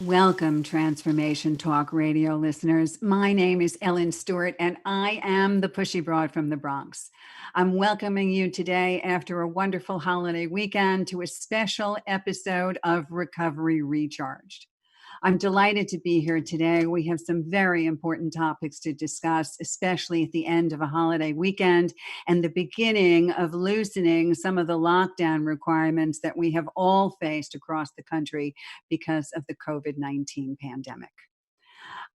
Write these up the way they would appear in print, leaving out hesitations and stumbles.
Welcome, Transformation Talk Radio listeners. My name is Ellen Stewart, and I am the Pushy Broad from the Bronx. I'm welcoming you today after a wonderful holiday weekend to a special episode of Recovery Recharged. I'm delighted to be here today. We have some very important topics to discuss, especially at the end of a holiday weekend and the beginning of loosening some of the lockdown requirements that we have all faced across the country because of the COVID-19 pandemic.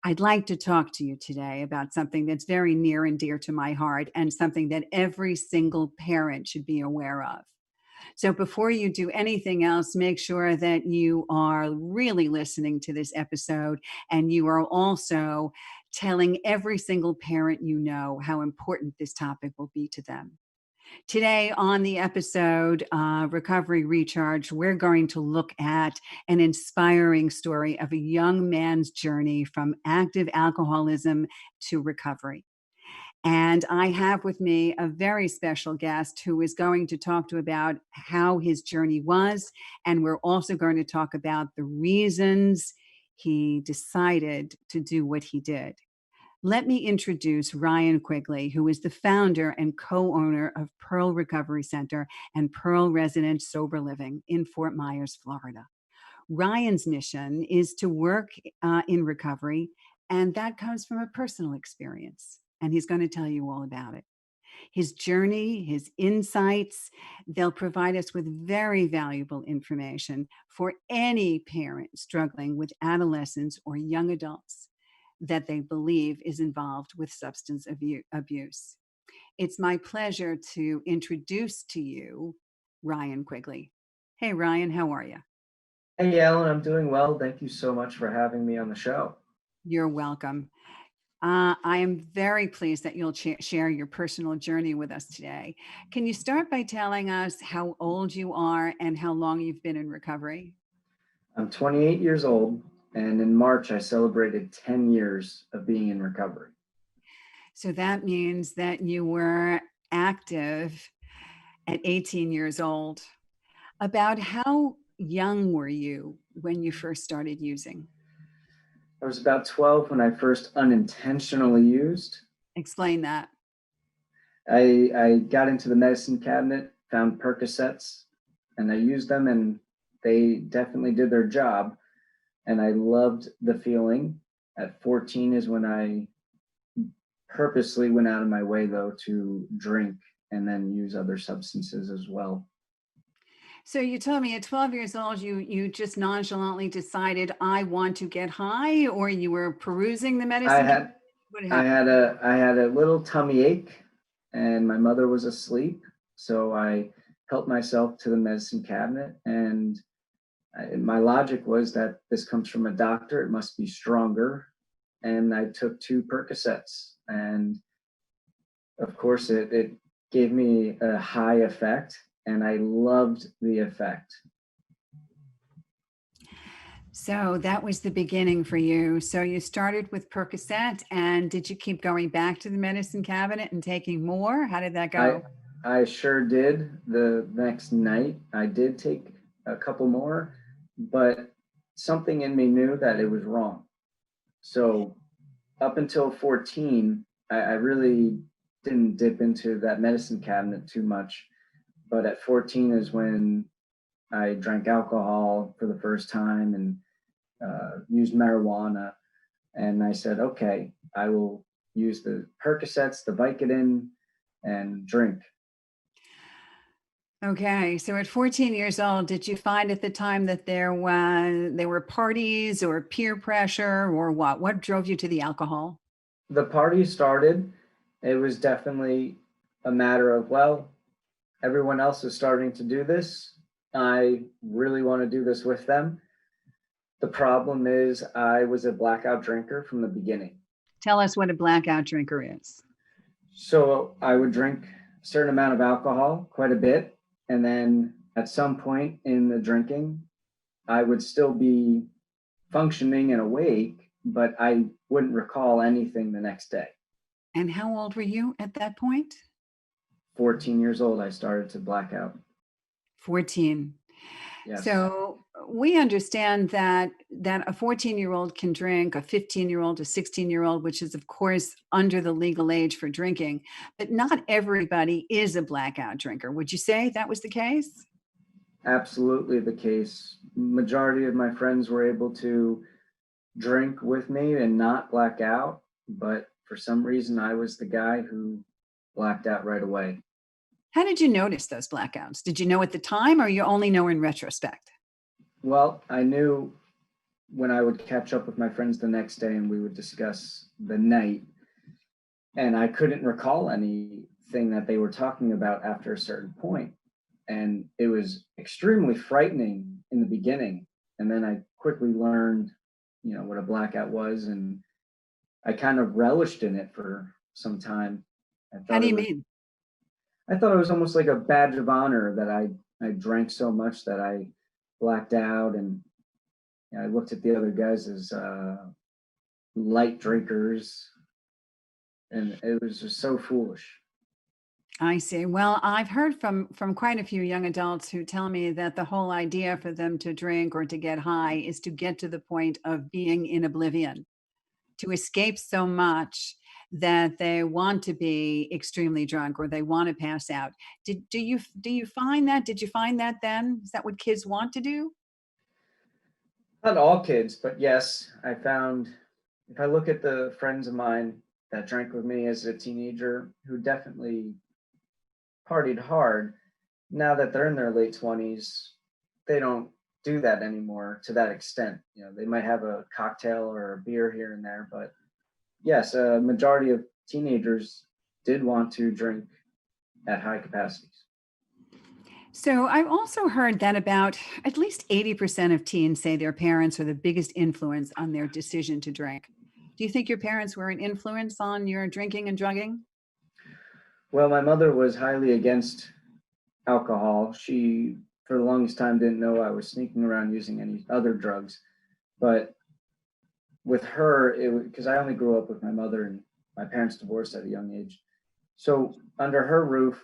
I'd like to talk to you today about something that's very near and dear to my heart and something that every single parent should be aware of. So before you do anything else, make sure that you are really listening to this episode and you are also telling every single parent you know how important this topic will be to them. Today on the episode, Recovery Recharge, we're going to look at an inspiring story of a young man's journey from active alcoholism to recovery. And I have with me a very special guest who is going to talk to about how his journey was. And we're also going to talk about the reasons he decided to do what he did. Let me introduce Ryan Quigley, who is the founder and co-owner of Pearl Recovery Center and Pearl Resident Sober Living in Fort Myers, Florida. Ryan's mission is to work in recovery, and that comes from a personal experience. And he's going to tell you all about it. His journey, his insights, they'll provide us with very valuable information for any parent struggling with adolescents or young adults that they believe is involved with substance abuse. It's my pleasure to introduce to you Ryan Quigley. Hey, Ryan, how are you? Hey, Alan, I'm doing well. Thank you so much for having me on the show. You're welcome. I am very pleased that you'll share your personal journey with us today. Can you start by telling us how old you are and how long you've been in recovery? I'm 28 years old, and in March, I celebrated 10 years of being in recovery. So that means that you were active at 18 years old. About how young were you when you first started using? I was about 12 when I first unintentionally used. Explain that. I got into the medicine cabinet, found Percocets, and I used them, and they definitely did their job. And I loved the feeling. At 14 is when I purposely went out of my way, though, to drink and then use other substances as well. So you told me at 12 years old, you just nonchalantly decided I want to get high, or you were perusing the medicine? What happened? I had a little tummy ache, and my mother was asleep, so I helped myself to the medicine cabinet, and my logic was that this comes from a doctor, it must be stronger, and I took 2 Percocets, and of course it gave me a high effect, and I loved the effect. So that was the beginning for you. So you started with Percocet, and did you keep going back to the medicine cabinet and taking more? How did that go? I sure did. The next night, I did take a couple more, but something in me knew that it was wrong. So up until 14, I really didn't dip into that medicine cabinet too much. But at 14 is when I drank alcohol for the first time and used marijuana. And I said, okay, I will use the Percocets, the Vicodin, and drink. Okay, so at 14 years old, did you find at the time that there were parties or peer pressure or what? What drove you to the alcohol? The party started. It was definitely a matter of, well, everyone else is starting to do this. I really want to do this with them. The problem is I was a blackout drinker from the beginning. Tell us what a blackout drinker is. So I would drink a certain amount of alcohol, quite a bit. And then at some point in the drinking, I would still be functioning and awake, but I wouldn't recall anything the next day. And how old were you at that point? 14 years old, I started to black out. 14. Yes. So we understand that a 14-year-old can drink, a 15-year-old, a 16-year-old, which is of course under the legal age for drinking, but not everybody is a blackout drinker. Would you say that was the case? Absolutely the case. Majority of my friends were able to drink with me and not black out, but for some reason I was the guy who blacked out right away. How did you notice those blackouts? Did you know at the time or you only know in retrospect? Well, I knew when I would catch up with my friends the next day and we would discuss the night, and I couldn't recall anything that they were talking about after a certain point. And it was extremely frightening in the beginning. And then I quickly learned, what a blackout was, and I kind of relished in it for some time. I How thought do it you was mean? I thought it was almost like a badge of honor that I drank so much that I blacked out, and I looked at the other guys as light drinkers, and it was just so foolish. I see. Well, I've heard from quite a few young adults who tell me that the whole idea for them to drink or to get high is to get to the point of being in oblivion, to escape so much that they want to be extremely drunk or they want to pass out. Do you find that? Did you find that then? Is that what kids want to do? Not all kids, but yes, I found if I look at the friends of mine that drank with me as a teenager who definitely partied hard, now that they're in their late 20s, they don't do that anymore to that extent. They might have a cocktail or a beer here and there, but yes, a majority of teenagers did want to drink at high capacities. So I've also heard that about at least 80% of teens say their parents are the biggest influence on their decision to drink. Do you think your parents were an influence on your drinking and drugging? Well, my mother was highly against alcohol. She, for the longest time, didn't know I was sneaking around using any other drugs. But with her, it because I only grew up with my mother and my parents divorced at a young age. So under her roof,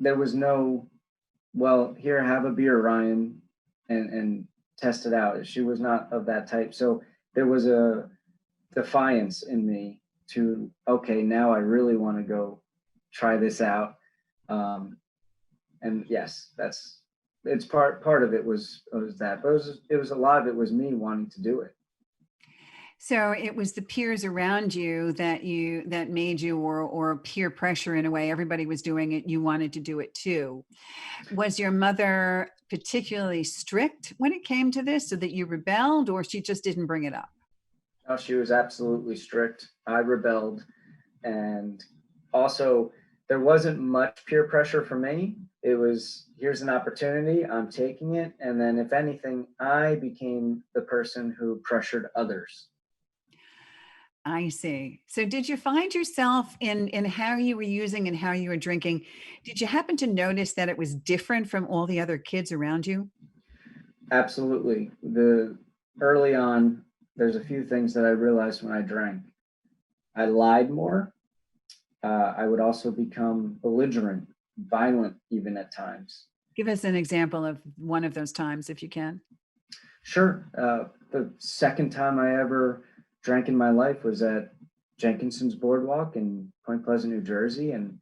there was no, well, here, have a beer, Ryan, and test it out. She was not of that type. So there was a defiance in me to, okay, now I really want to go try this out. Um, and yes, it's part of it was that, but it was a lot of it was me wanting to do it. So it was the peers around you that made you or peer pressure in a way. Everybody was doing it. You wanted to do it too. Was your mother particularly strict when it came to this so that you rebelled or she just didn't bring it up? No, she was absolutely strict. I rebelled, and also there wasn't much peer pressure for me. It was, here's an opportunity, I'm taking it, and then if anything, I became the person who pressured others. I see. So did you find yourself in how you were using and how you were drinking? Did you happen to notice that it was different from all the other kids around you? Absolutely. The early on, there's a few things that I realized when I drank. I lied more. I would also become belligerent, violent, even at times. Give us an example of one of those times if you can. Sure. The second time I ever drank in my life was at Jenkinson's Boardwalk in Point Pleasant, New Jersey, and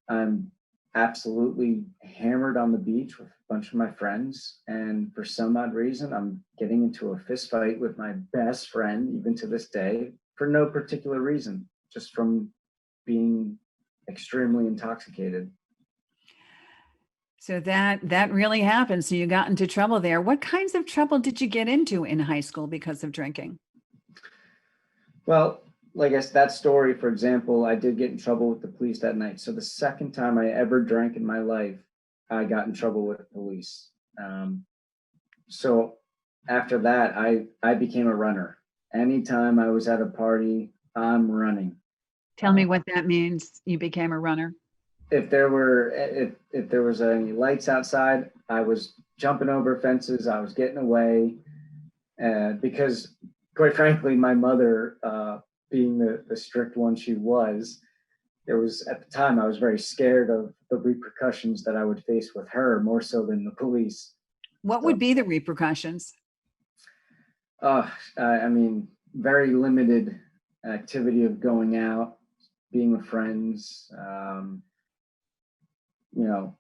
I'm absolutely hammered on the beach with a bunch of my friends. And for some odd reason, I'm getting into a fist fight with my best friend, even to this day, for no particular reason, just from being extremely intoxicated. So that really happened. So you got into trouble there. What kinds of trouble did you get into in high school because of drinking? Well, like I said, that story, for example, I did get in trouble with the police that night. So the second time I ever drank in my life, I got in trouble with the police. So after that, I became a runner. Anytime I was at a party, I'm running. Tell me what that means. You became a runner. If there was any lights outside, I was jumping over fences. I was getting away, because, quite frankly, my mother, being the strict one she was, there was at the time I was very scared of the repercussions that I would face with her more so than the police. What So, would be the repercussions? I mean, very limited activity of going out, being with friends, you know,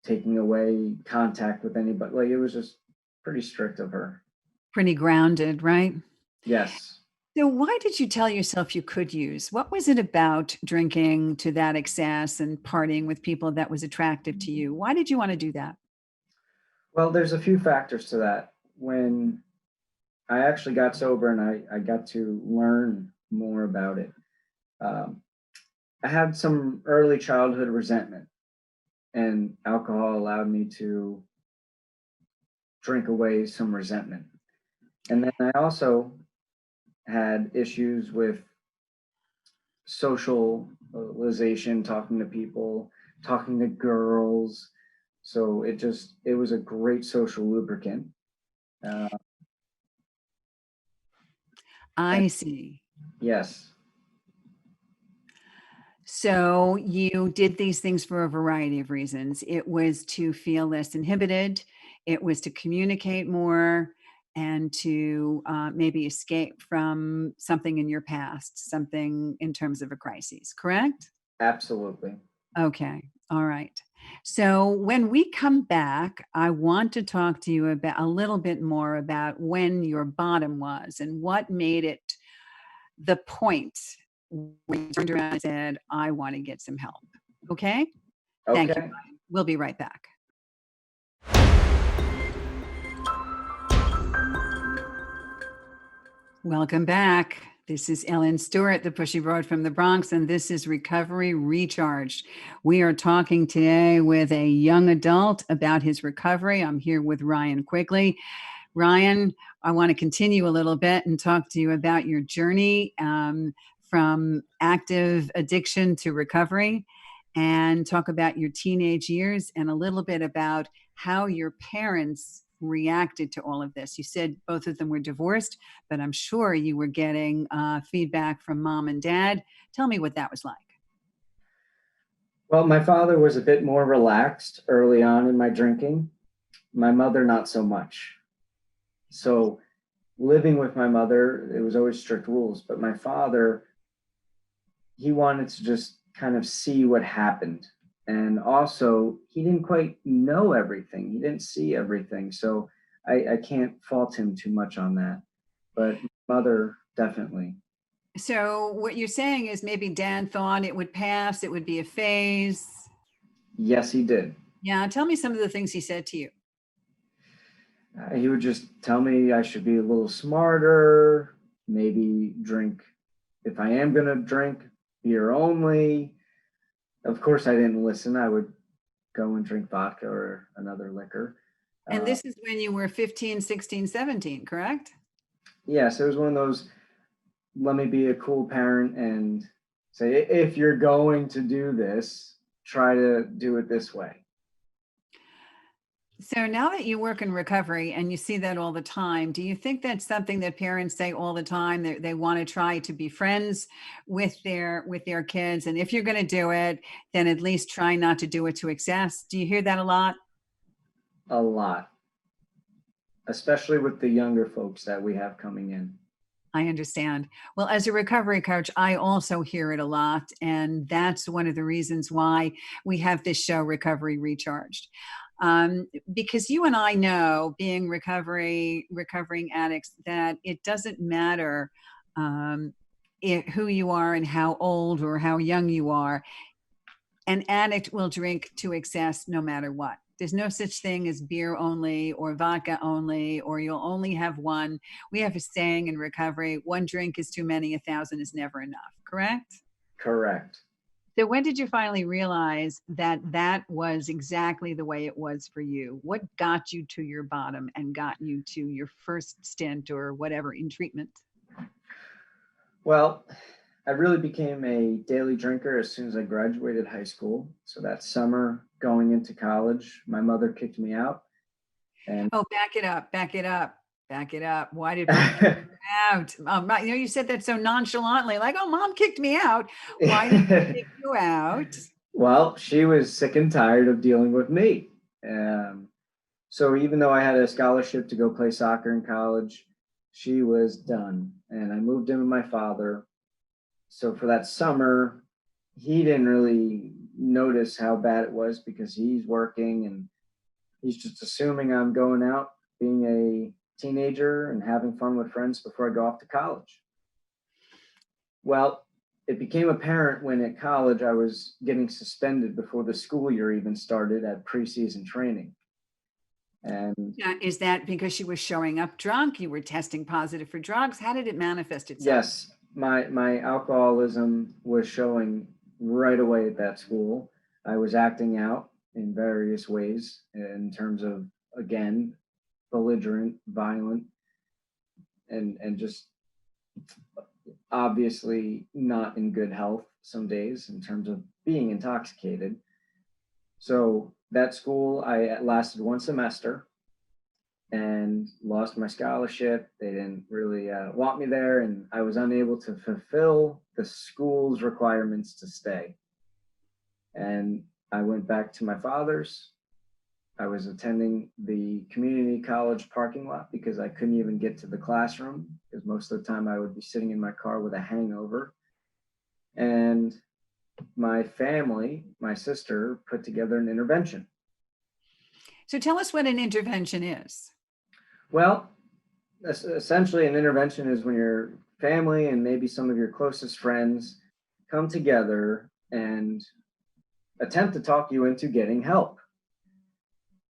taking away contact with anybody. Like, it was just pretty strict of her. Pretty grounded, right? Yes. So why did you tell yourself you could use? What was it about drinking to that excess and partying with people that was attractive to you? Why did you want to do that? Well, there's a few factors to that. When I actually got sober and I got to learn more about it, um, I had some early childhood resentment, and alcohol allowed me to drink away some resentment. And then I also had issues with socialization, talking to people, talking to girls. So it was a great social lubricant. Uh, and I see. yes, So you did these things for a variety of reasons. It was to feel less inhibited. It was to communicate more and to maybe escape from something in your past, something in terms of a crisis, correct? absolutely. Okay. All right. So when we come back, I want to talk to you about a little bit more about when your bottom was and what made it the point when you turned around and said, I want to get some help. Okay. Thank you, Okay. Brian. We'll be right back. Welcome back. This is Ellen Stewart, the Pushy Broad from the Bronx, and this is Recovery Recharged. We are talking today with a young adult about his recovery. I'm here with Ryan Quigley. Ryan, I want to continue a little bit and talk to you about your journey from active addiction to recovery, and talk about your teenage years and a little bit about how your parents reacted to all of this. You said both of them were divorced, but I'm sure you were getting feedback from mom and dad. Tell me what that was like. Well, my father was a bit more relaxed early on in my drinking. My mother, not so much. So living with my mother, it was always strict rules, but my father, he wanted to just kind of see what happened. And also, he didn't quite know everything. He didn't see everything. So I can't fault him too much on that. But mother, definitely. So, what you're saying is maybe dad thought it would pass, it would be a phase. Yes, he did. Yeah, tell me some of the things he said to you. He would just tell me I should be a little smarter, maybe drink, if I am going to drink, beer only. Of course, I didn't listen. I would go and drink vodka or another liquor. And Uh, this is when you were 15, 16, 17, correct? yes, it was one of those, let me be a cool parent and say, if you're going to do this, try to do it this way. So now that you work in recovery and you see that all the time, do you think that's something that parents say all the time? They want to try to be friends with their kids, and if you're going to do it, then at least try not to do it to excess. Do you hear that a lot? A lot, especially with the younger folks that we have coming in. I understand. Well, as a recovery coach, I also hear it a lot. And that's one of the reasons why we have this show, Recovery Recharged. Because you and I know, being recovering addicts, that it doesn't matter who you are and how old or how young you are. An addict will drink to excess no matter what. There's no such thing as beer only or vodka only, or you'll only have one. We have a saying in recovery: one drink is too many, a thousand is never enough. Correct? Correct. So, when did you finally realize that that was exactly the way it was for you? What got you to your bottom and got you to your first stint or whatever in treatment? Well, I really became a daily drinker as soon as I graduated high school. So that summer going into college, my mother kicked me out. And Oh, back it up, back it up, back it up. Why did mom kick you out? Right, you said that so nonchalantly, like, oh, mom kicked me out. Why did she kick you out? well, she was sick and tired of dealing with me. Um, So even though I had a scholarship to go play soccer in college, she was done. And I moved in with my father. So for that summer, he didn't really notice how bad it was because he's working and he's just assuming I'm going out being a teenager and having fun with friends before I go off to college. Well, it became apparent when at college I was getting suspended before the school year even started at preseason training. And Now, is that because you were showing up drunk? You were testing positive for drugs? How did it manifest itself? yes, my alcoholism was showing right away at that school. I was acting out in various ways in terms of, again, belligerent, violent, and just obviously not in good health some days in terms of being intoxicated. So that school, I lasted one semester and lost my scholarship. They didn't really want me there, and I was unable to fulfill the school's requirements to stay. And I went back to my father's. I was attending the community college parking lot because I couldn't even get to the classroom because most of the time I would be sitting in my car with a hangover. And my family, my sister, put together an intervention. So tell us what an intervention is. Well, essentially, an intervention is when your family and maybe some of your closest friends come together and attempt to talk you into getting help.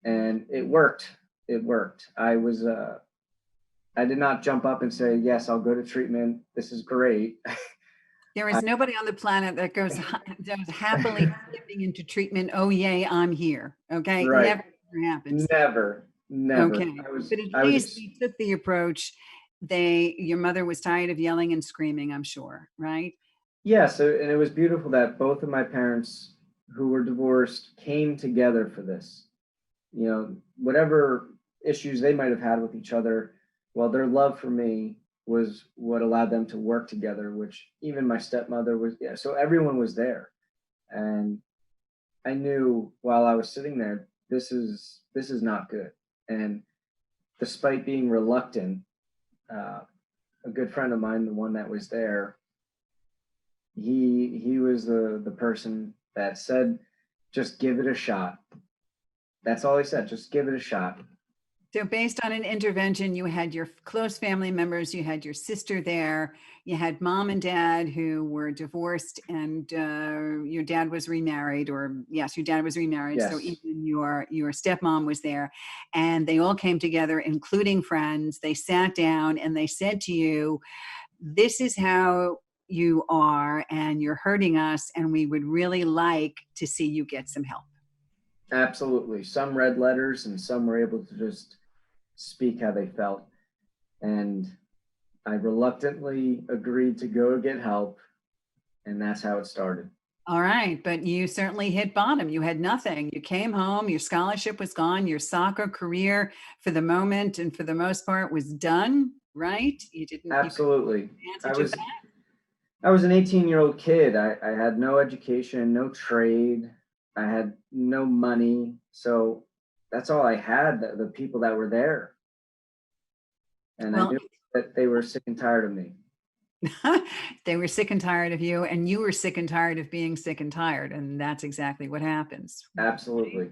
And it worked. It worked. I did not jump up and say, yes, I'll go to treatment. This is great. There is nobody on the planet that goes happily skipping into treatment. Oh, yay, I'm here. Okay. Right. Never happens. Never. Okay. But at least you took the approach. Your mother was tired of yelling and screaming, I'm sure, right? Yes. And it was beautiful that both of my parents who were divorced came together for this. You know, whatever issues they might have had with each other, well, their love for me was what allowed them to work together, which even my stepmother was, yeah, so everyone was there. And I knew while I was sitting there, this is not good. And despite being reluctant, a good friend of mine, the one that was there, he was the person that said, just give it a shot. That's all he said, just give it a shot. So based on an intervention, you had your close family members, you had your sister there, you had mom and dad who were divorced, and your dad was remarried, or yes, your dad was remarried. Yes. So even your stepmom was there, and they all came together, including friends. They sat down and they said to you, this is how you are, and you're hurting us, and we would really like to see you get some help. Absolutely. Some read letters and some were able to just speak how they felt. And I reluctantly agreed to go get help. And that's how it started. All right. But you certainly hit bottom. You had nothing. You came home, your scholarship was gone, your soccer career for the moment and for the most part was done, right? You didn't. Absolutely. You I was an 18-year-old kid. I had no education, no trade. I had no money. So that's all I had, the people that were there. And I knew that they were sick and tired of me. They were sick and tired of you, and you were sick and tired of being sick and tired. And that's exactly what happens. Absolutely.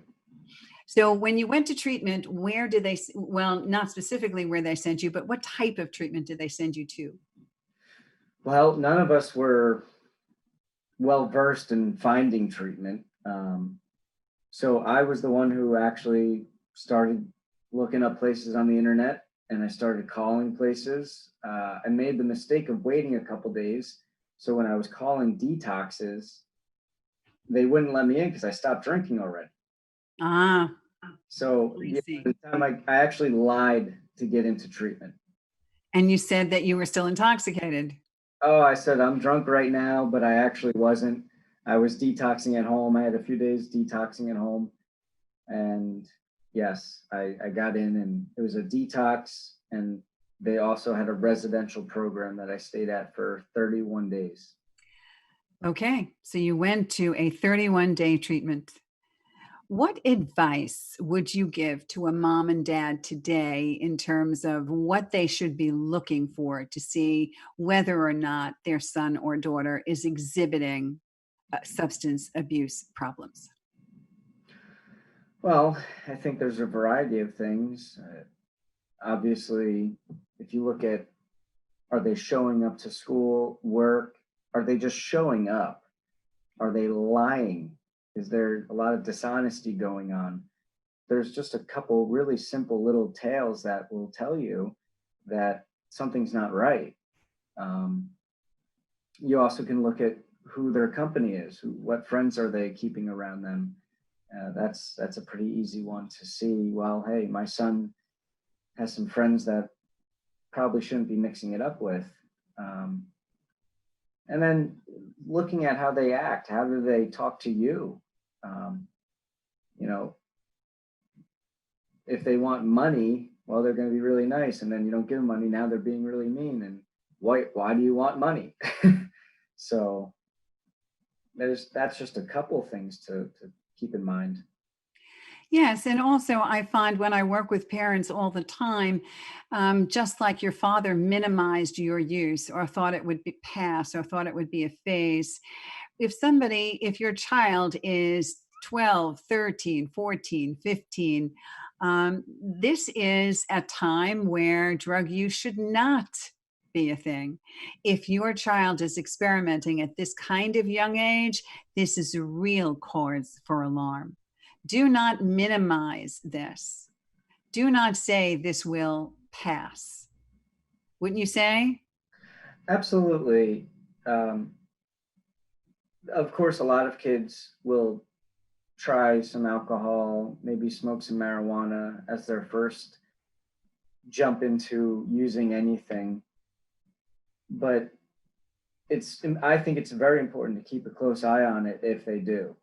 So when you went to treatment, where did they, well, not specifically where they sent you, but what type of treatment did they send you to? Well, none of us were well versed in finding treatment. So I was the one who actually started looking up places on the internet, and I started calling places. I made the mistake of waiting a couple days. So when I was calling detoxes, they wouldn't let me in because I stopped drinking already. Ah. So the time I actually lied to get into treatment. And you said that you were still intoxicated. Oh, I said, I'm drunk right now, but I actually wasn't. I was detoxing at home. I had a few days detoxing at home. And yes, I got in, and it was a detox. And they also had a residential program that I stayed at for 31 days. Okay. So you went to a 31-day treatment. What advice would you give to a mom and dad today in terms of what they should be looking for to see whether or not their son or daughter is exhibiting substance abuse problems? Well, I think there's a variety of things. Obviously, if you look at, are they showing up to school, work? Are they just showing up? Are they lying? Is there a lot of dishonesty going on? There's just a couple really simple little tales that will tell you that something's not right. Um, you also can look at who their company is, what friends are they keeping around them. That's a pretty easy one to see. Well, hey, my son has some friends that probably shouldn't be mixing it up with. Um, and then looking at how they act, how do they talk to you? Um, you know, if they want money, well, they're going to be really nice, and then you don't give them money. Now they're being really mean. And why do you want money? So that's just a couple things to keep in mind. Yes, and also I find when I work with parents all the time, just like your father minimized your use or thought it would be pass or thought it would be a phase, if your child is 12, 13, 14, 15, this is a time where drug use should not be a thing. If your child is experimenting at this kind of young age, this is a real cause for alarm. Do not minimize this. Do not say this will pass. Wouldn't you say? Absolutely. Um, of course, a lot of kids will try some alcohol, maybe smoke some marijuana as their first jump into using anything. But I think it's very important to keep a close eye on it if they do.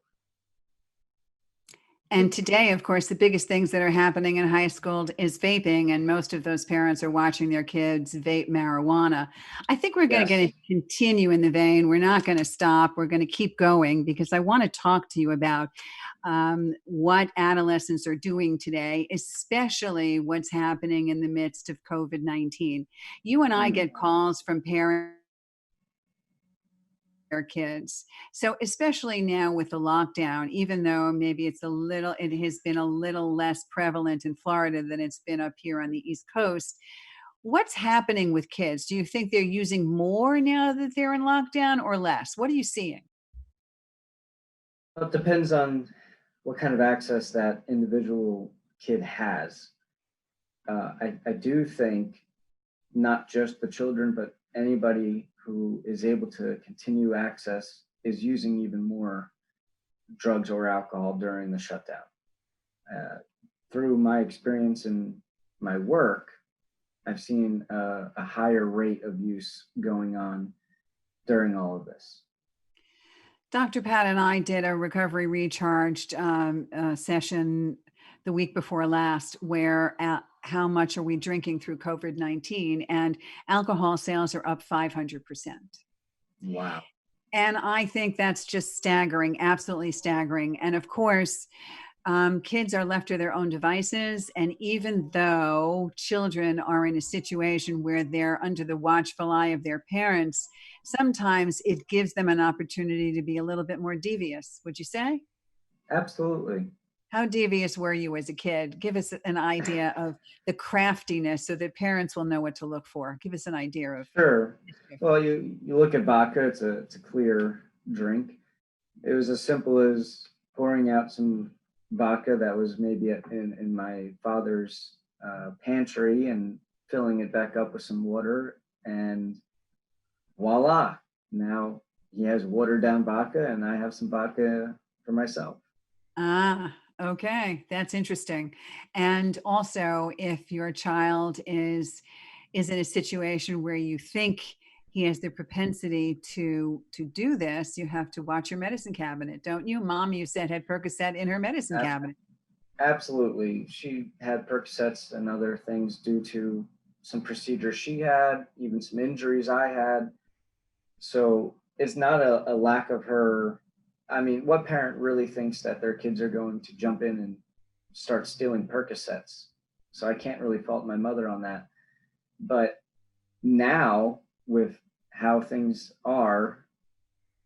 And today, of course, the biggest things that are happening in high school is vaping, and most of those parents are watching their kids vape marijuana. I think we're going Yes, to continue in the vein. We're not going to stop. We're going to keep going because I want to talk to you about what adolescents are doing today, especially what's happening in the midst of COVID-19. You and I mm, get calls from parents their kids. So especially now with the lockdown, even though maybe it has been a little less prevalent in Florida than it's been up here on the East Coast. What's happening with kids? Do you think they're using more now that they're in lockdown or less? What are you seeing? it depends on what kind of access that individual kid has. I do think not just the children, but anybody who is able to continue access is using even more drugs or alcohol during the shutdown. Uh, Through my experience in my work, I've seen a higher rate of use going on during all of this. Dr. Pat and I did a recovery recharged session the week before last, where how much are we drinking through COVID-19? And alcohol sales are up 500%. Wow. And I think that's just staggering, absolutely staggering. And of course, kids are left to their own devices. And even though children are in a situation where they're under the watchful eye of their parents, sometimes it gives them an opportunity to be a little bit more devious. Would you say? Absolutely. How devious were you as a kid? Give us an idea of the craftiness so that parents will know what to look for. Give us an idea of Sure. mischief. Well, you look at vodka, it's a clear drink. It was as simple as pouring out some vodka that was maybe in my father's pantry and filling it back up with some water, and voila! Now he has watered down vodka, and I have some vodka for myself. Ah, okay. That's interesting. And also, if your child is in a situation where you think he has the propensity to do this, you have to watch your medicine cabinet, don't you? Mom, you said had Percocet in her medicine A- cabinet. Absolutely, she had Percocets and other things due to some procedures she had, even some injuries I had. So it's not a lack of her I mean, what parent really thinks that their kids are going to jump in and start stealing Percocets? So I can't really fault my mother on that. But now, with how things are,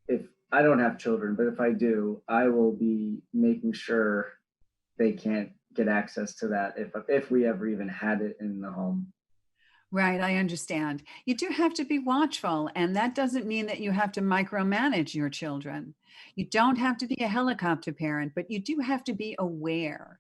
if I don't have children, but if I do, I will be making sure they can't get access to that if we ever even had it in the home. Right, I understand. You do have to be watchful, and that doesn't mean that you have to micromanage your children. You don't have to be a helicopter parent, but you do have to be aware.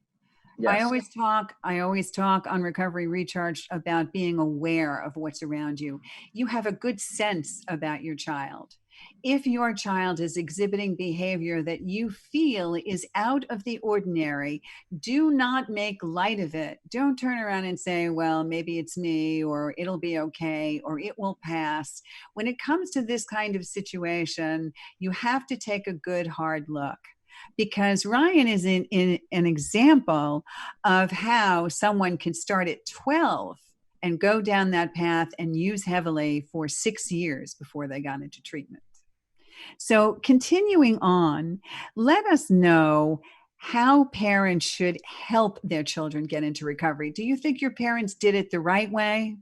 Yes. I always talk on Recovery Recharged about being aware of what's around you. You have a good sense about your child. If your child is exhibiting behavior that you feel is out of the ordinary, do not make light of it. Don't turn around and say, well, maybe it's me, or it'll be okay, or it will pass. When it comes to this kind of situation, you have to take a good hard look, because Ryan is in an example of how someone can start at 12 and go down that path and use heavily for 6 years before they got into treatment. So, continuing on, let us know how parents should help their children get into recovery. Do you think your parents did it the right way?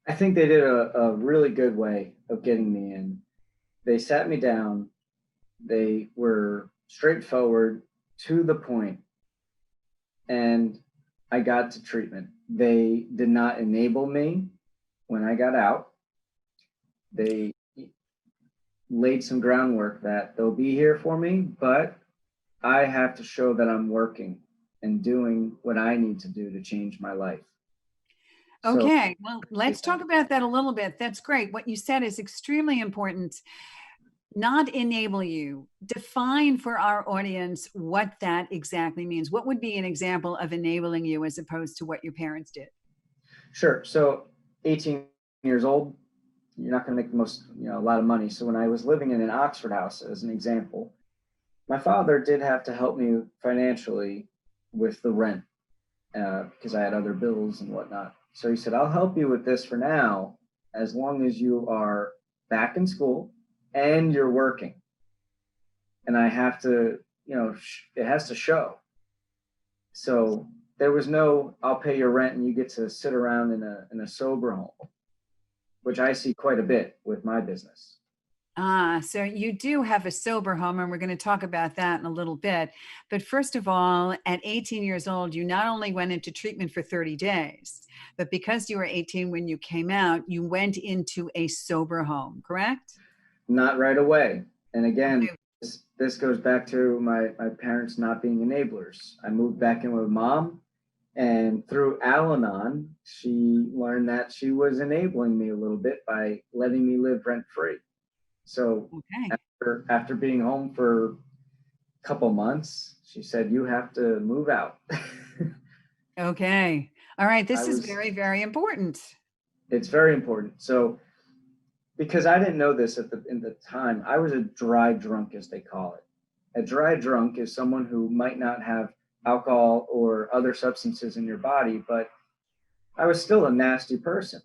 I think they did a really good way of getting me in. They sat me down, they were straightforward, to the point, and I got to treatment. They did not enable me when I got out. They laid some groundwork that they'll be here for me, but I have to show that I'm working and doing what I need to do to change my life. So, Okay, well, let's talk about that a little bit. That's great. What you said is extremely important. Not enable you. Define for our audience what that exactly means. What would be an example of enabling you as opposed to what your parents did? sure. So, 18 years old, you're not going to make a lot of money. So, when I was living in an Oxford house, as an example, my father did have to help me financially with the rent because I had other bills and whatnot. So he said, I'll help you with this for now, as long as you are back in school and you're working. And I have to, it has to show. So there was no, I'll pay your rent and you get to sit around in a sober home, which I see quite a bit with my business. So you do have a sober home, and we're going to talk about that in a little bit. But first of all, at 18 years old, you not only went into treatment for 30 days, but because you were 18 when you came out, you went into a sober home, correct? Not right away. And again, this goes back to my parents not being enablers. I moved back in with mom, and through Al-Anon, she learned that she was enabling me a little bit by letting me live rent free. So Okay. after being home for a couple months, she said, "You have to move out." Okay. All right. I This is was. very, very important. It's very important. So because I didn't know this in the time, I was a dry drunk, as they call it. A dry drunk is someone who might not have alcohol or other substances in your body, but I was still a nasty person.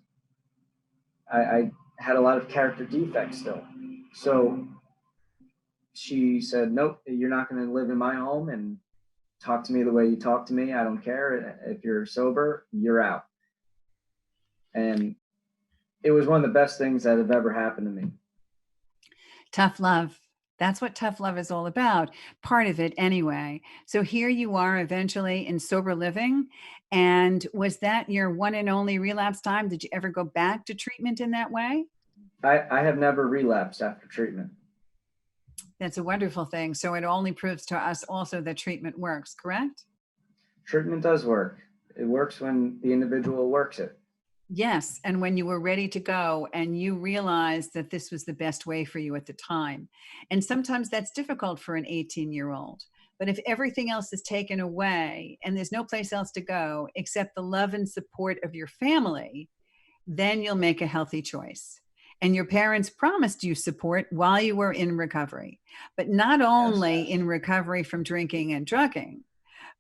I had a lot of character defects still. So she said, "Nope, you're not going to live in my home and talk to me the way you talk to me. I don't care. If you're sober, you're out." And it was one of the best things that have ever happened to me. Tough love. That's what tough love is all about. Part of it, anyway. So here you are eventually in sober living. And was that your one and only relapse time? Did you ever go back to treatment in that way? I have never relapsed after treatment. That's a wonderful thing. So it only proves to us also that treatment works, correct? Treatment does work. It works when the individual works it. Yes. And when you were ready to go and you realized that this was the best way for you at the time. And sometimes that's difficult for an 18-year-old. But if everything else is taken away and there's no place else to go except the love and support of your family, then you'll make a healthy choice. And your parents promised you support while you were in recovery, but not Yes. only in recovery from drinking and drugging,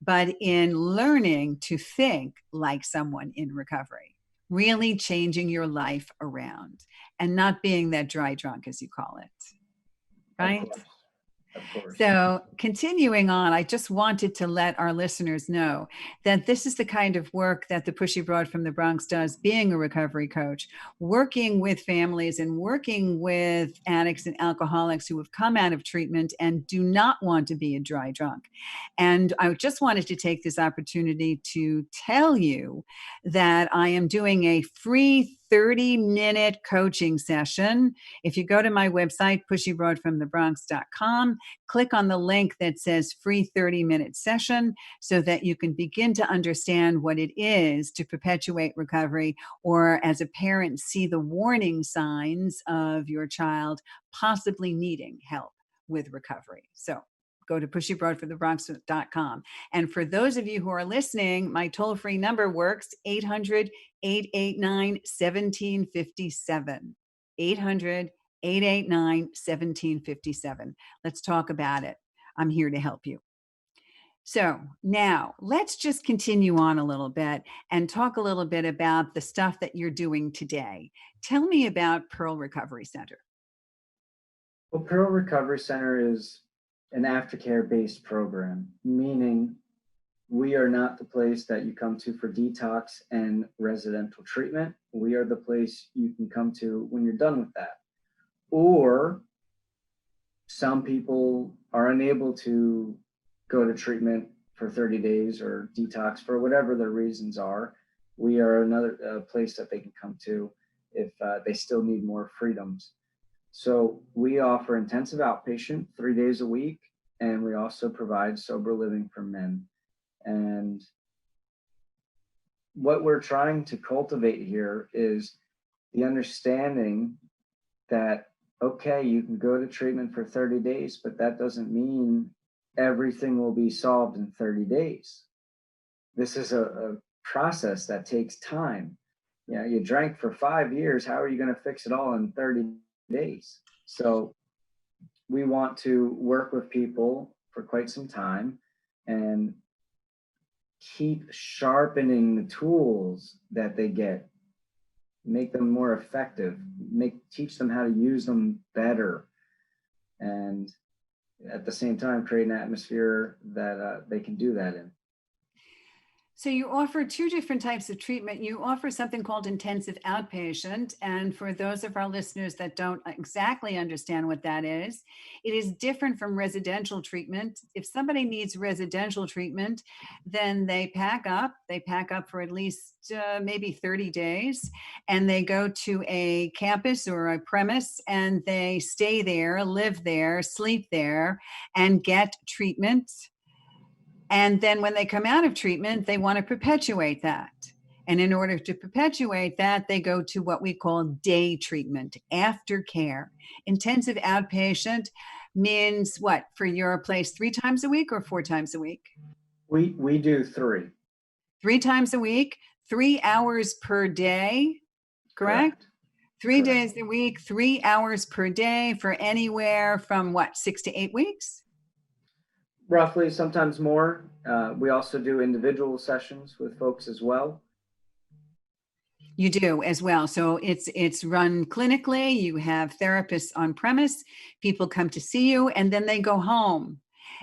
but in learning to think like someone in recovery, really changing your life around and not being that dry drunk, as you call it. Of right? course. Of course. So, continuing on, I just wanted to let our listeners know that this is the kind of work that the Pushy Broad from the Bronx does, being a recovery coach, working with families and working with addicts and alcoholics who have come out of treatment and do not want to be a dry drunk. And I just wanted to take this opportunity to tell you that I am doing a free 30-minute coaching session. If you go to my website, pushybroadfromthebronx.com, click on the link that says free 30-minute session so that you can begin to understand what it is to perpetuate recovery, or as a parent, see the warning signs of your child possibly needing help with recovery. So go to pushybroadforthebronx.com. And for those of you who are listening, my toll-free number works, 800-889-1757. 800-889-1757. Let's talk about it. I'm here to help you. So now let's just continue on a little bit and talk a little bit about the stuff that you're doing today. Tell me about Pearl Recovery Center. Well, Pearl Recovery Center is an aftercare based program, meaning we are not the place that you come to for detox and residential treatment. We are the place you can come to when you're done with that. Or some people are unable to go to treatment for 30 days or detox for whatever their reasons are. We are another place that they can come to if they still need more freedoms. So we offer intensive outpatient 3 days a week, and we also provide sober living for men. And what we're trying to cultivate here is the understanding that, okay, you can go to treatment for 30 days, but that doesn't mean everything will be solved in 30 days. This is a process that takes time. You know, you drank for 5 years. How are you going to fix it all in 30 days? So we want to work with people for quite some time and keep sharpening the tools that they get, make them more effective, teach them how to use them better, and at the same time create an atmosphere that they can do that in. So you offer two different types of treatment. You offer something called intensive outpatient. And for those of our listeners that don't exactly understand what that is, it is different from residential treatment. If somebody needs residential treatment, then they pack up for at least maybe 30 days, and they go to a campus or a premise, and they stay there, live there, sleep there, and get treatment. And then when they come out of treatment, they want to perpetuate that. And in order to perpetuate that, they go to what we call day treatment, aftercare. Intensive outpatient means what for your place? 3 times a week or 4 times a week? We do 3. 3 times a week, 3 hours per day, correct? 3 Correct. days a week, 3 hours per day for anywhere from what, 6 to 8 weeks? Roughly, sometimes more. We also do individual sessions with folks as well. You do as well. So it's run clinically. You have therapists on premise. People come to see you, and then they go home.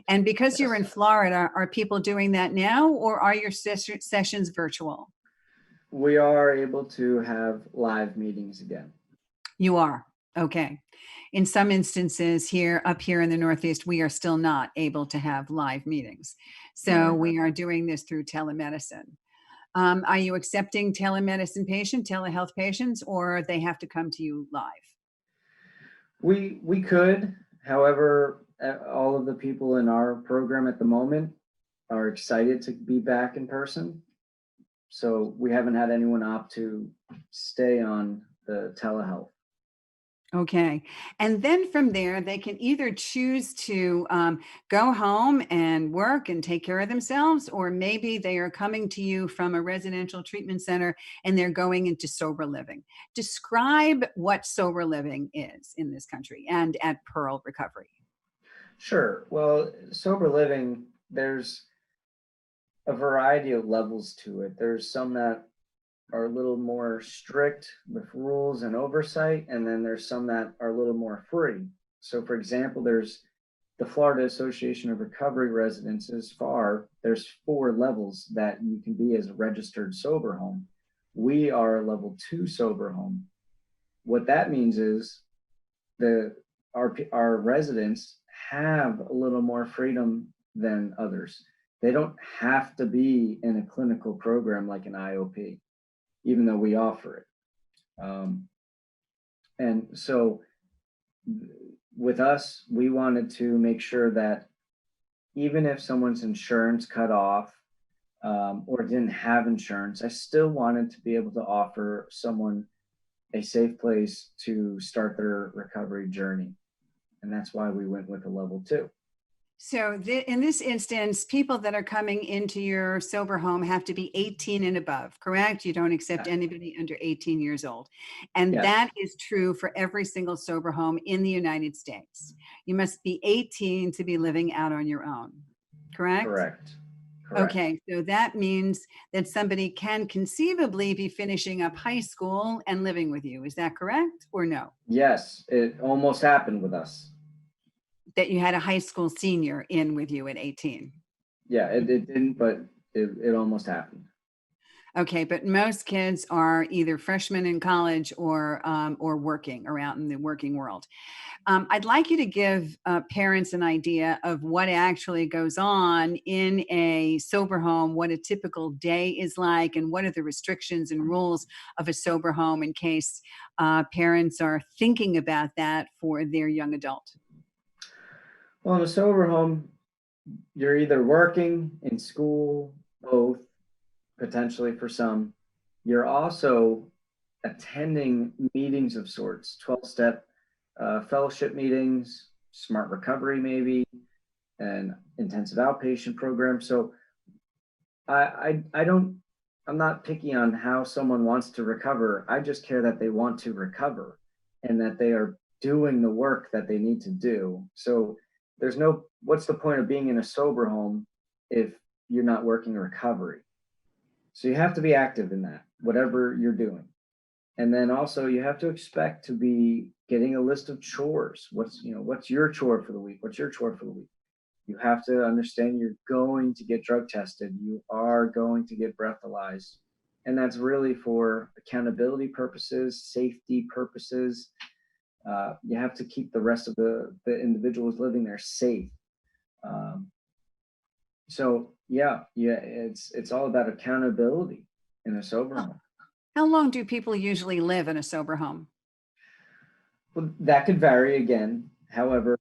And because you're in Yes. Florida, are people doing that now, or are your sessions virtual? We are able to have live meetings again. You are. Okay. In some instances up here in the Northeast, we are still not able to have live meetings. So we are doing this through telemedicine. Are you accepting telemedicine telehealth patients, or they have to come to you live? We could, however, all of the people in our program at the moment are excited to be back in person. So we haven't had anyone opt to stay on the telehealth. Okay. And then from there, they can either choose to go home and work and take care of themselves, or maybe they are coming to you from a residential treatment center and they're going into sober living. Describe what sober living is in this country and at Pearl Recovery. Sure. Well, sober living, there's a variety of levels to it. There's some that are a little more strict with rules and oversight, and then there's some that are a little more free. So for example, there's the Florida Association of Recovery Residences, FAR. There's 4 levels that you can be as a registered sober home. We are a level 2 sober home. What that means is our residents have a little more freedom than others. They don't have to be in a clinical program like an IOP, even though we offer it. And so with us, we wanted to make sure that even if someone's insurance cut off or didn't have insurance, I still wanted to be able to offer someone a safe place to start their recovery journey. And that's why we went with a level 2. So in this instance, people that are coming into your sober home have to be 18 and above, correct? You don't accept anybody under 18 years old. And Yes. that is true for every single sober home in the United States. You must be 18 to be living out on your own, correct? Correct. Okay, so that means that somebody can conceivably be finishing up high school and living with you. Is that correct or no? Yes, it almost happened with us. That you had a high school senior in with you at 18. Yeah, it didn't, but it almost happened. Okay, but most kids are either freshmen in college or working or out in the working world. I'd like you to give parents an idea of what actually goes on in a sober home, what a typical day is like, and what are the restrictions and rules of a sober home in case parents are thinking about that for their young adult. Well, in a sober home, you're either working, in school, both, potentially for some. You're also attending meetings of sorts, 12-step fellowship meetings, smart recovery maybe, and intensive outpatient program. So I'm not picky on how someone wants to recover. I just care that they want to recover and that they are doing the work that they need to do. So what's the point of being in a sober home if you're not working recovery? So you have to be active in that, whatever you're doing. And then also you have to expect to be getting a list of chores. What's your chore for the week? What's your chore for the week? You have to understand you're going to get drug tested. You are going to get breathalyzed. And that's really for accountability purposes, safety purposes. You have to keep the rest of the individuals living there safe. So it's all about accountability in a sober home. How long do people usually live in a sober home? Well, that could vary again. However,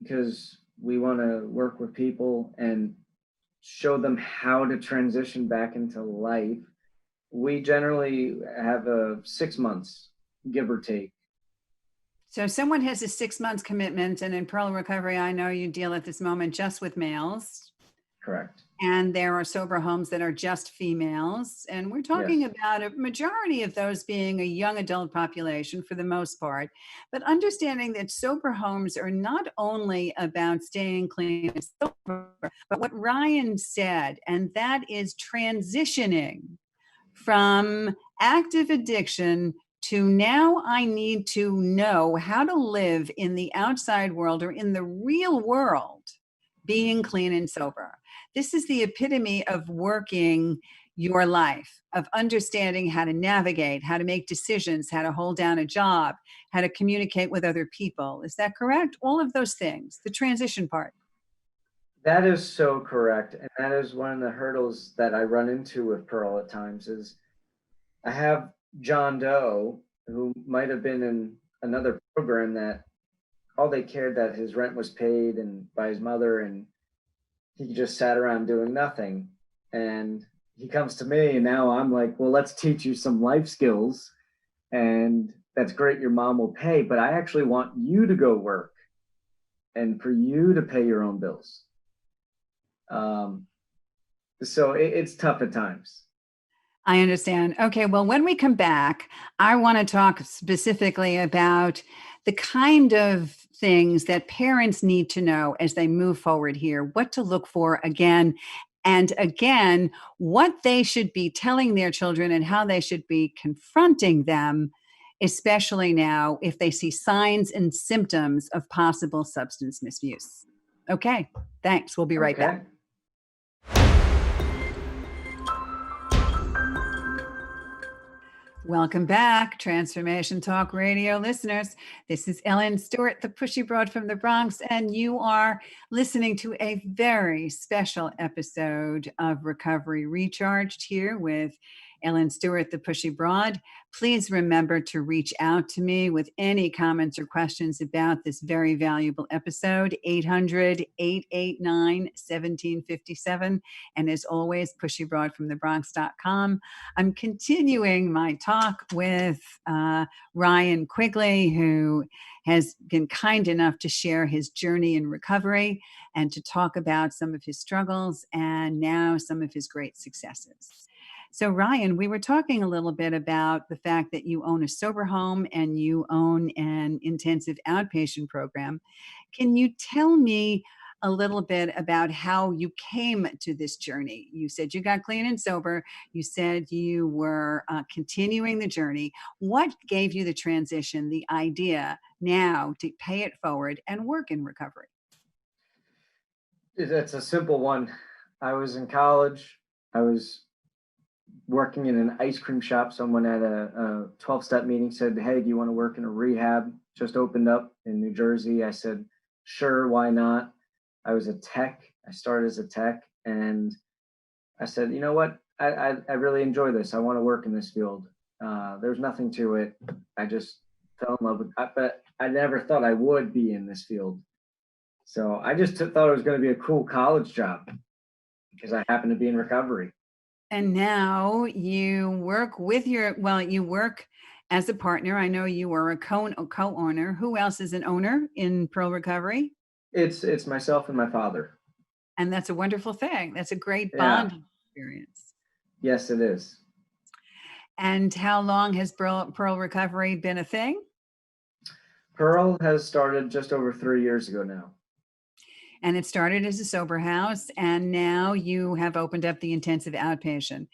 because we want to work with people and show them how to transition back into life, we generally have 6 months, give or take. So if someone has a 6 months commitment, and in Pearl Recovery, I know you deal at this moment just with males. Correct. And there are sober homes that are just females. And we're talking about a majority of those being a young adult population for the most part. But understanding that sober homes are not only about staying clean and sober, but what Ryan said, and that is transitioning from active addiction to now I need to know how to live in the outside world or in the real world, being clean and sober. This is the epitome of working your life, of understanding how to navigate, how to make decisions, how to hold down a job, how to communicate with other people. Is that correct? All of those things, the transition part. That is so correct. And that is one of the hurdles that I run into with Pearl at times is I have John Doe who might have been in another program that all they cared that his rent was paid and by his mother, and he just sat around doing nothing. And he comes to me and now I'm like, well, let's teach you some life skills. And that's great. Your mom will pay, but I actually want you to go work and for you to pay your own bills. So it's tough at times. I understand. Okay, well, when we come back, I want to talk specifically about the kind of things that parents need to know as they move forward here, what to look for again, and again, what they should be telling their children and how they should be confronting them especially now if they see signs and symptoms of possible substance misuse. Okay, thanks. We'll be right back. Okay. Welcome back, Transformation Talk Radio listeners. This is Ellen Stewart, the Pushy Broad from the Bronx, and you are listening to a very special episode of Recovery Recharged here with Ellen Stewart, the Pushy Broad. Please remember to reach out to me with any comments or questions about this very valuable episode, 800-889-1757. And as always, pushybroadfromthebronx.com. I'm continuing my talk with Ryan Quigley, who has been kind enough to share his journey in recovery and to talk about some of his struggles and now some of his great successes. So, Ryan, we were talking a little bit about the fact that you own a sober home and you own an intensive outpatient program. Can you tell me a little bit about how you came to this journey? You said you got clean and sober. You said you were continuing the journey. What gave you the transition, the idea now to pay it forward and work in recovery? That's a simple one. I was in college. I was working in an ice cream shop. Someone at a 12-step meeting said, "Hey, do you want to work in a rehab? Just opened up in New Jersey." I said, "Sure, why not?" I was a tech. I started as a tech, and I said, "You know what? I really enjoy this. I want to work in this field." There's nothing to it. I just fell in love with it, but I never thought I would be in this field. So I just thought it was going to be a cool college job because I happened to be in recovery. And now you work with you work as a partner. I know you are a co-owner. Who else is an owner in Pro Recovery? It's myself and my father. And that's a wonderful thing. That's a great Yeah. bond experience. Yes, it is. And how long has Pearl Recovery been a thing? Pearl has started just over 3 years ago now. And it started as a sober house, and now you have opened up the intensive outpatient.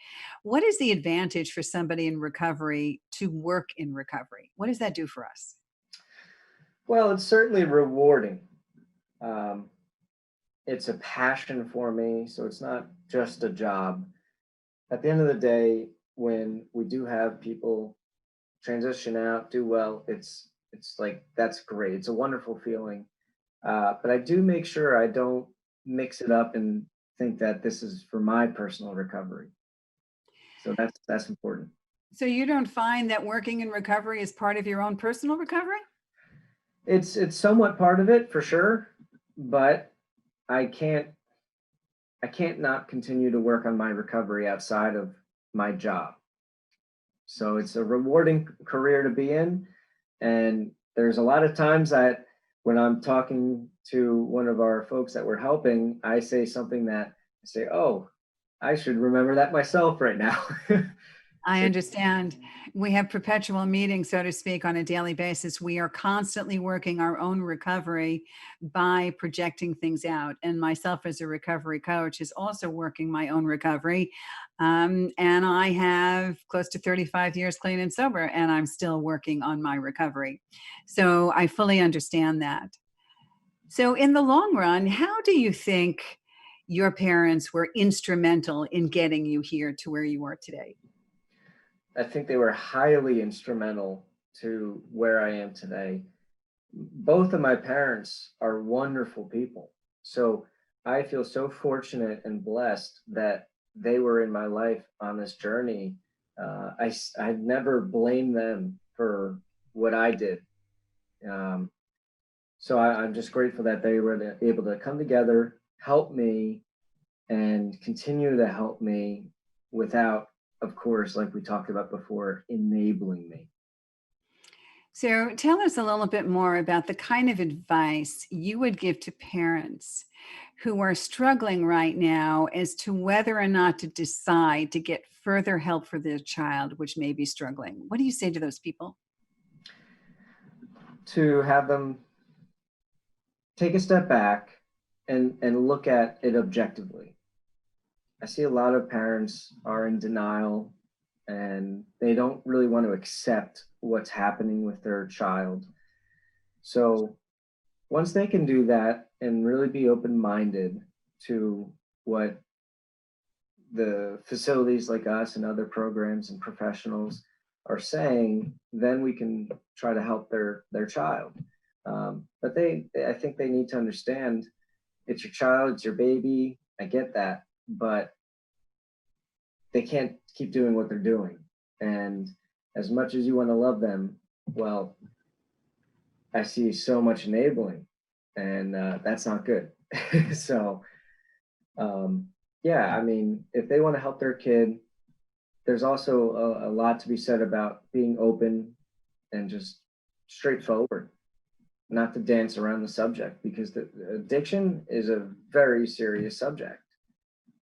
What is the advantage for somebody in recovery to work in recovery? What does that do for us? Well, it's certainly rewarding. Um, it's a passion for me, so it's not just a job. At the end of the day, when we do have people transition out, do well, it's like that's great. It's a wonderful feeling. But I do make sure I don't mix it up and think that this is for my personal recovery. So that's important. So you don't find that working in recovery is part of your own personal recovery? It's somewhat part of it for sure, but I can't not continue to work on my recovery outside of my job. So it's a rewarding career to be in, and there's a lot of times that when I'm talking to one of our folks that we're helping, I say something that I say, "Oh, I should remember that myself right now." I understand. We have perpetual meetings, so to speak, on a daily basis. We are constantly working our own recovery by projecting things out. And myself as a recovery coach is also working my own recovery. And I have close to 35 years clean and sober, and I'm still working on my recovery. So I fully understand that. So in the long run, how do you think your parents were instrumental in getting you here to where you are today? I think they were highly instrumental to where I am today. Both of my parents are wonderful people. So I feel so fortunate and blessed that they were in my life on this journey. I never blame them for what I did. So I'm just grateful that they were able to come together, help me, and continue to help me without, of course, like we talked about before, enabling me. So tell us a little bit more about the kind of advice you would give to parents who are struggling right now as to whether or not to decide to get further help for their child, which may be struggling. What do you say to those people? To have them take a step back and look at it objectively. I see a lot of parents are in denial. and they don't really want to accept what's happening with their child. So once they can do that and really be open-minded to what the facilities like us and other programs and professionals are saying, then we can try to help their child. But I think they need to understand it's your child, it's your baby. I get that, but they can't keep doing what they're doing. And as much as you want to love them, well, I see so much enabling, and that's not good. So, yeah, I mean, if they want to help their kid, there's also a lot to be said about being open and just straightforward, not to dance around the subject, because the addiction is a very serious subject,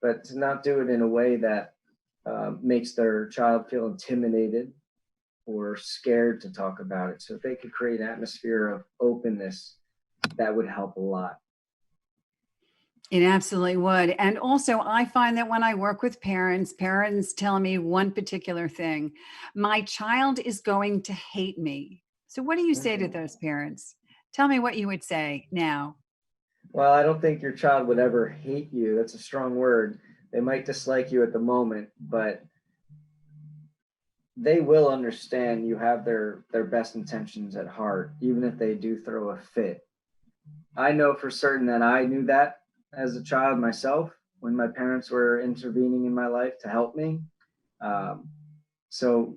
but to not do it in a way that makes their child feel intimidated or scared to talk about it. So if they could create an atmosphere of openness, that would help a lot. It absolutely would. And also, I find that when I work with parents, parents tell me one particular thing: my child is going to hate me. So, what do you say to Mhm. those parents? Tell me what you would say now. Well, I don't think your child would ever hate you. That's a strong word. They might dislike you at the moment, but they will understand you have their best intentions at heart, even if they do throw a fit. I know for certain that I knew that as a child myself when my parents were intervening in my life to help me. Um, so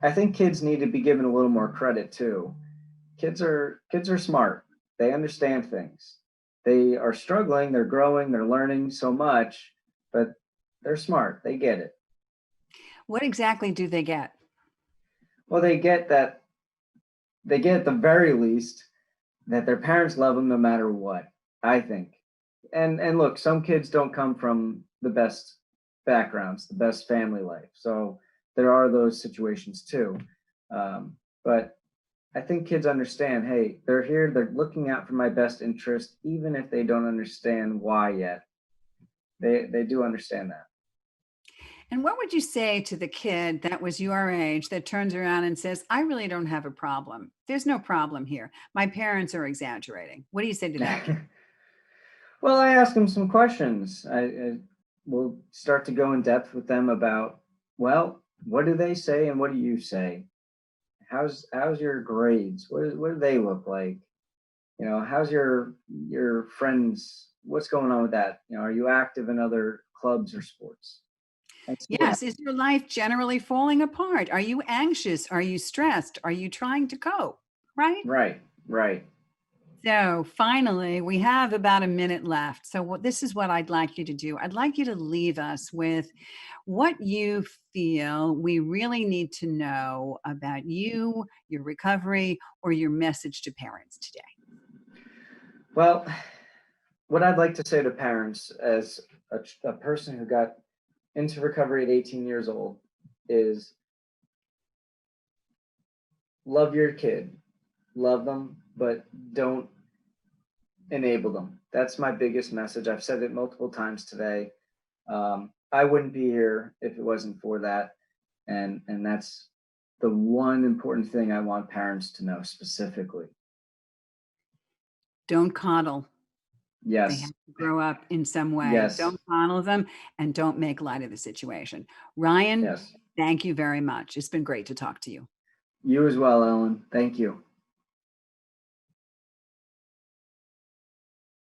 I think kids need to be given a little more credit too. Kids are smart. They understand things. They are struggling, they're growing, they're learning so much, but they're smart. They get it. What exactly do they get? Well, they get at the very least that their parents love them no matter what, I think. And look, some kids don't come from the best backgrounds, the best family life. So there are those situations too. But I think kids understand, hey, they're here, they're looking out for my best interest, even if they don't understand why yet. They do understand that. And what would you say to the kid that was your age that turns around and says, I really don't have a problem? There's no problem here. My parents are exaggerating. What do you say to that kid? Well, I ask them some questions. I will start to go in depth with them about, well, what do they say and what do you say? How's your grades? What do they look like? You know, how's your friends? What's going on with that? You know, are you active in other clubs or sports? And see what Yes. Is your life generally falling apart? Are you anxious? Are you stressed? Are you trying to cope? Right? right, right. So finally, we have about a minute left. So this is what I'd like you to do. I'd like you to leave us with what you feel we really need to know about you, your recovery, or your message to parents today. Well, what I'd like to say to parents as a person who got into recovery at 18 years old is love your kid, love them, but don't enable them. That's my biggest message. I've said it multiple times today. I wouldn't be here if it wasn't for that, and that's the one important thing I want parents to know specifically. Don't coddle. They have Yes, to grow up in some way. yes, Don't coddle them and don't make light of the situation. Ryan, yes. thank you very much. It's been great to talk to you. You as well, Ellen. Thank you.